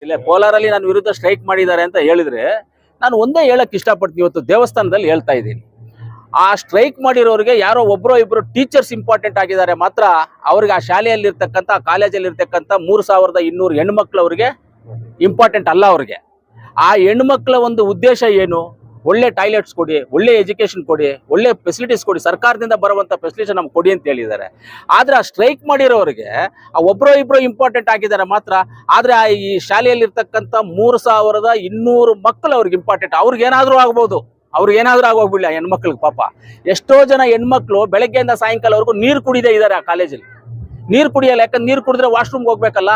ಇಲ್ಲ ಕೋಲಾರಲ್ಲಿ ನನ್ನ ವಿರುದ್ಧ ಸ್ಟ್ರೈಕ್ ಮಾಡಿದ್ದಾರೆ ಅಂತ ಹೇಳಿದ್ರೆ ನಾನು ಒಂದೇ ಹೇಳಕ್ ಇಷ್ಟಪಡ್ತೀನಿ. ಇವತ್ತು ದೇವಸ್ಥಾನದಲ್ಲಿ ಹೇಳ್ತಾ ಇದ್ದೀನಿ, ಆ ಸ್ಟ್ರೈಕ್ ಮಾಡಿರೋರಿಗೆ ಯಾರೋ ಒಬ್ಬರೋ ಇಬ್ಬರು ಟೀಚರ್ಸ್ ಇಂಪಾರ್ಟೆಂಟ್ ಆಗಿದ್ದಾರೆ ಮಾತ್ರ. ಅವ್ರಿಗೆ ಆ ಶಾಲೆಯಲ್ಲಿ ಇರ್ತಕ್ಕಂಥ ಕಾಲೇಜಲ್ಲಿ ಇರ್ತಕ್ಕಂಥ 3200 ಹೆಣ್ಮಕ್ಳು ಅವ್ರಿಗೆ ಇಂಪಾರ್ಟೆಂಟ್ ಅಲ್ಲ. ಅವ್ರಿಗೆ ಆ ಹೆಣ್ಮಕ್ಳ ಒಂದು ಉದ್ದೇಶ ಏನು? ಒಳ್ಳೆ ಟಾಯ್ಲೆಟ್ಸ್ ಕೊಡಿ, ಒಳ್ಳೆ ಎಜುಕೇಶನ್ ಕೊಡಿ, ಒಳ್ಳೆ ಫೆಸಿಲಿಟೀಸ್ ಕೊಡಿ, ಸರ್ಕಾರದಿಂದ ಬರುವಂಥ ಫೆಸಿಲಿಟೀಸ್ ನಮ್ಗೆ ಕೊಡಿ ಅಂತ ಹೇಳಿದ್ದಾರೆ. ಆದರೆ ಆ ಸ್ಟ್ರೈಕ್ ಮಾಡಿರೋರಿಗೆ ಆ ಒಬ್ಬರೋ ಇಬ್ಬರು ಇಂಪಾರ್ಟೆಂಟ್ ಆಗಿದ್ದಾರೆ ಮಾತ್ರ. ಆದರೆ ಈ ಶಾಲೆಯಲ್ಲಿ ಇರ್ತಕ್ಕಂಥ 3200 ಮಕ್ಕಳು ಅವ್ರಿಗೆ ಇಂಪಾರ್ಟೆಂಟ್. ಅವ್ರಿಗೇನಾದರೂ ಆಗ್ಬೋದು, ಅವ್ರಿಗೇನಾದ್ರೂ ಆಗೋಗ್ಬಿಡ್ಲಿ ಹೆಣ್ಮಕ್ಳಿಗೆ. ಪಾಪ ಎಷ್ಟೋ ಜನ ಹೆಣ್ಮಕ್ಳು ಬೆಳಗ್ಗೆಯಿಂದ ಸಾಯಂಕಾಲವರೆಗೂ ನೀರು ಕುಡಿದೇ ಇದ್ದಾರೆ. ಆ ಕಾಲೇಜಲ್ಲಿ ನೀರು ಕುಡಿಯಲ್ಲ, ಯಾಕಂದ್ರೆ ನೀರು ಕುಡಿದ್ರೆ ವಾಶ್ರೂಮ್ಗೆ ಹೋಗ್ಬೇಕಲ್ಲ,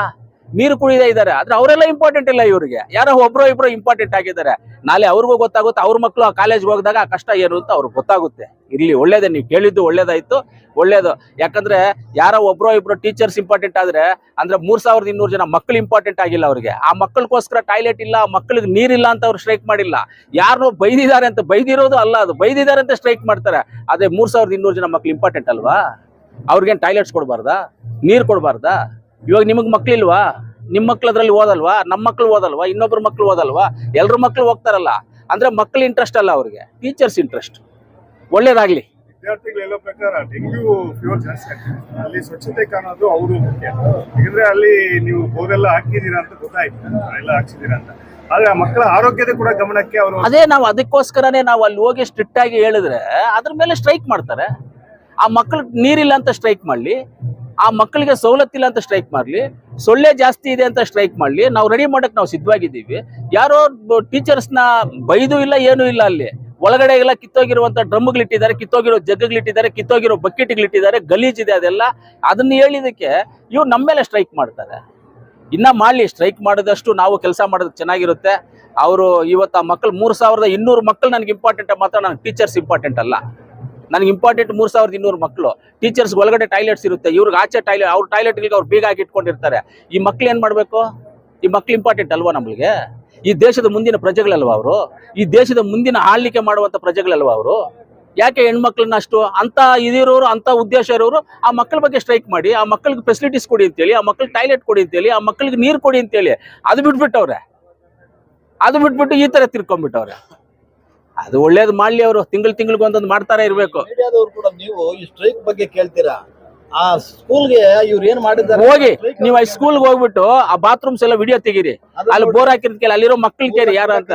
ನೀರು ಕುಡಿದೇ ಇದ್ದಾರೆ. ಆದ್ರೆ ಅವರೆಲ್ಲ ಇಂಪಾರ್ಟೆಂಟ್ ಇಲ್ಲ, ಇವರಿಗೆ ಯಾರೋ ಒಬ್ಬರೋ ಇಬ್ಬರು ಇಂಪಾರ್ಟೆಂಟ್ ಆಗಿದ್ದಾರೆ. ನಾಳೆ ಅವ್ರಿಗೂ ಗೊತ್ತಾಗುತ್ತೆ, ಅವ್ರ ಮಕ್ಕಳು ಆ ಕಾಲೇಜ್ಗೆ ಹೋಗಿದಾಗ ಆ ಕಷ್ಟ ಏನು ಅಂತ ಅವ್ರಿಗೆ ಗೊತ್ತಾಗುತ್ತೆ. ಇರ್ಲಿ, ಒಳ್ಳೇದೇ, ನೀವು ಕೇಳಿದ್ದು ಒಳ್ಳೇದಾಯ್ತು, ಒಳ್ಳೇದು. ಯಾಕಂದ್ರೆ ಯಾರೋ ಒಬ್ಬರೋ ಇಬ್ಬರು ಟೀಚರ್ಸ್ ಇಂಪಾರ್ಟೆಂಟ್ ಆದ್ರೆ ಅಂದ್ರೆ 3200 ಜನ ಮಕ್ಕಳು ಇಂಪಾರ್ಟೆಂಟ್ ಆಗಿಲ್ಲ ಅವ್ರಿಗೆ. ಆ ಮಕ್ಕಳಿಗೋಸ್ಕರ ಟಾಯ್ಲೆಟ್ ಇಲ್ಲ, ಮಕ್ಕಳಿಗೆ ನೀರಿಲ್ಲ ಅಂತ ಅವ್ರು ಸ್ಟ್ರೈಕ್ ಮಾಡಿಲ್ಲ. ಯಾರನ್ನೋ ಬೈದಿದ್ದಾರೆ ಅಂತ, ಬೈದಿರೋದು ಅಲ್ಲ, ಅದು ಬೈದಿದ್ದಾರೆ ಅಂತ ಸ್ಟ್ರೈಕ್ ಮಾಡ್ತಾರೆ. ಅದೇ 3200 ಜನ ಮಕ್ಕಳು ಇಂಪಾರ್ಟೆಂಟ್ ಅಲ್ವಾ? ಅವ್ರಿಗೇನು ಟಾಯ್ಲೆಟ್ಸ್ ಕೊಡಬಾರ್ದಾ, ನೀರು ಕೊಡಬಾರ್ದಾ? ಇವಾಗ ನಿಮಗೆ ಮಕ್ಳಿಲ್ವಾ? ನಿಮ್ಮ ಮಕ್ಳು ಅದ್ರಲ್ಲಿ ಓದಲ್ವಾ? ನಮ್ಮ ಮಕ್ಳು ಓದಲ್ವಾ? ಇನ್ನೊಬ್ರು ಮಕ್ಳು ಓದಲ್ವಾ? ಎಲ್ರ ಮಕ್ಳು ಹೋಗ್ತಾರಲ್ಲ. ಅಂದ್ರೆ ಮಕ್ಳು ಇಂಟ್ರೆಸ್ಟ್ ಅಲ್ಲ ಅವ್ರಿಗೆ, ಟೀಚರ್ಸ್ ಇಂಟ್ರೆಸ್ಟ್. ಒಳ್ಳೇದಾಗ್ಲಿ. ವಿದ್ಯಾರ್ಥಿಗಳು ಹೇಳೋ ಪ್ರಕಾರ ಡೆಂಗ್ಯೂ ಫೀವರ್ ಜಾಸ್ತಿ ಆಗ್ತದೆ, ಅಲ್ಲಿ ಸ್ವಚ್ಛತೆ ಕಾಣೋದು ಅವರು ಮುಖ್ಯ. ಯಾಕಂದ್ರೆ ಅಲ್ಲಿ ನೀವು ಬೋರೆಲ್ಲ ಹಾಕಿದೀರಾ ಅಂತ ಗೊತ್ತಾಯ್ತು, ಎಲ್ಲ ಹಾಕ್ಸಿದೀರಾ ಅಂತ. ಆದ್ರೆ ಆ ಮಕ್ಕಳ ಆರೋಗ್ಯದ ಕೂಡ ಗಮನಕ್ಕೆ ಅವರು ಅದೇ ನಾವು ಅದಕ್ಕೋಸ್ಕರನೇ ನಾವು ಅಲ್ಲಿ ಹೋಗಿ ಸ್ಟ್ರಿಕ್ಟ್ ಆಗಿ ಹೇಳಿದ್ರೆ ಅದ್ರ ಮೇಲೆ ಸ್ಟ್ರೈಕ್ ಮಾಡ್ತಾರೆ. ಆ ಮಕ್ಳಿಗೆ ನೀರಿಲ್ಲ ಅಂತ ಸ್ಟ್ರೈಕ್ ಮಾಡ್ಲಿ, ಆ ಮಕ್ಕಳಿಗೆ ಸವಲತ್ತಿಲ್ಲ ಅಂತ ಸ್ಟ್ರೈಕ್ ಮಾಡಲಿ, ಸೊಳ್ಳೆ ಜಾಸ್ತಿ ಇದೆ ಅಂತ ಸ್ಟ್ರೈಕ್ ಮಾಡಲಿ, ನಾವು ರೆಡಿ ಮಾಡಕ್ ನಾವು ಸಿದ್ಧವಾಗಿದ್ದೀವಿ. ಯಾರೋ ಟೀಚರ್ಸ್ನ ಬೈದು ಇಲ್ಲ, ಏನೂ ಇಲ್ಲ. ಅಲ್ಲಿ ಒಳಗಡೆ ಎಲ್ಲ ಕಿತ್ತೋಗಿರುವಂತ ಡ್ರಮ್ಗಳಿಟ್ಟಿದ್ದಾರೆ, ಕಿತ್ತೋಗಿರೋ ಜಗ್ಗಳಿಟ್ಟಿದ್ದಾರೆ, ಕಿತ್ತೋಗಿರೋ ಬಕೆಟ್ಗಳಿಟ್ಟಿದ್ದಾರೆ, ಗಲೀಜಿದೆ ಅದೆಲ್ಲ. ಅದನ್ನ ಹೇಳಿದಕ್ಕೆ ಇವ್ರು ನಮ್ಮ ಮೇಲೆ ಸ್ಟ್ರೈಕ್ ಮಾಡ್ತಾರೆ. ಇನ್ನ ಮಾಡಲಿ, ಸ್ಟ್ರೈಕ್ ಮಾಡಿದಷ್ಟು ನಾವು ಕೆಲಸ ಮಾಡೋದು ಚೆನ್ನಾಗಿರುತ್ತೆ. ಅವರು ಇವತ್ತು ಆ ಮಕ್ಕಳು 3200 ಮಕ್ಕಳು ನನಗೆ ಇಂಪಾರ್ಟೆಂಟ್ ಮಾತ್ರ, ನನಗೆ ಟೀಚರ್ಸ್ ಇಂಪಾರ್ಟೆಂಟ್ ಅಲ್ಲ. ನನಗೆ ಇಂಪಾರ್ಟೆಂಟ್ 3200 ಮಕ್ಕಳು. ಟೀಚರ್ಸ್ ಒಳಗಡೆ ಟಾಯ್ಲೆಟ್ಸ್ ಇರುತ್ತೆ, ಇವ್ರಿಗೆ ಆಚೆ ಟಾಯ್ಲೆಟ್, ಅವ್ರ ಟಾಯ್ಲೆಟ್ಗಳಿಗೆ ಅವ್ರು ಬೀಗ ಹಾಕಿ ಇಟ್ಕೊಂಡಿರ್ತಾರೆ. ಈ ಮಕ್ಳು ಏನು ಮಾಡಬೇಕು? ಈ ಮಕ್ಳು ಇಂಪಾರ್ಟೆಂಟ್ ಅಲ್ವಾ ನಮ್ಗೆ? ಈ ದೇಶದ ಮುಂದಿನ ಪ್ರಜೆಗಳಲ್ವಾ ಅವರು? ಈ ದೇಶದ ಮುಂದಿನ ಆಳ್ವಿಕೆ ಮಾಡುವಂಥ ಪ್ರಜೆಗಳಲ್ವಾ ಅವರು? ಯಾಕೆ ಹೆಣ್ಮಕ್ಳನ್ನ ಅಷ್ಟು ಅಂತ ಇದಿರೋರು, ಅಂತ ಉದ್ದೇಶ ಇರೋರು ಆ ಮಕ್ಕಳ ಬಗ್ಗೆ ಸ್ಟ್ರೈಕ್ ಮಾಡಿ, ಆ ಮಕ್ಕಳಿಗೆ ಫೆಸಿಲಿಟೀಸ್ ಕೊಡಿ ಅಂತೇಳಿ, ಆ ಮಕ್ಕಳಿಗೆ ಟಾಯ್ಲೆಟ್ ಕೊಡಿ ಅಂತೇಳಿ, ಆ ಮಕ್ಕಳಿಗೆ ನೀರು ಕೊಡಿ ಅಂತೇಳಿ ಅದು ಬಿಟ್ಬಿಟ್ಟವ್ರೆ. ಅದು ಬಿಟ್ಬಿಟ್ಟು ಈ ತರ ತಿರ್ಕೊಂಡ್ಬಿಟ್ಟವ್ರೆ. ಅದು ಒಳ್ಳೇದು ಮಾಡ್ಲಿ, ಅವರು ತಿಂಗಳಿಗೆ ಒಂದೊಂದು ಮಾಡ್ತಾನೆ ಇರ್ಬೇಕು. ಮೀಡಿಯಾದವರು ಕೂಡ ನೀವು ಈ ಸ್ಟ್ರೈಕ್ ಬಗ್ಗೆ ಕೇಳ್ತೀರಾ? ಆ ಸ್ಕೂಲ್ಗೆ ಇವ್ರು ಏನ್ ಮಾಡಿದ್ದಾರೆ? ಹೋಗಿ ನೀವು ಆ ಸ್ಕೂಲ್ಗೆ ಹೋಗ್ಬಿಟ್ಟು ಆ ಬಾತ್ರೂಮ್ಸ್ ಎಲ್ಲ ವಿಡಿಯೋ ತೆಗೀರಿ. ಅಲ್ಲಿ ಬೋರ್ ಹಾಕಿರೋದ್ ಕೇಳಿ, ಅಲ್ಲಿರೋ ಮಕ್ಳು ಕೇಳಿ ಯಾರು ಅಂತ.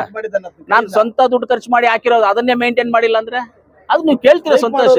ನಾನು ಸ್ವಂತ ದುಡ್ಡು ಖರ್ಚು ಮಾಡಿ ಹಾಕಿರೋದು, ಅದನ್ನೇ ಮೇಂಟೈನ್ ಮಾಡಿಲ್ಲ ಅಂದ್ರೆ ಅದು ನೀವು ಕೇಳ್ತೀರಾ ಸಂತೋಷ.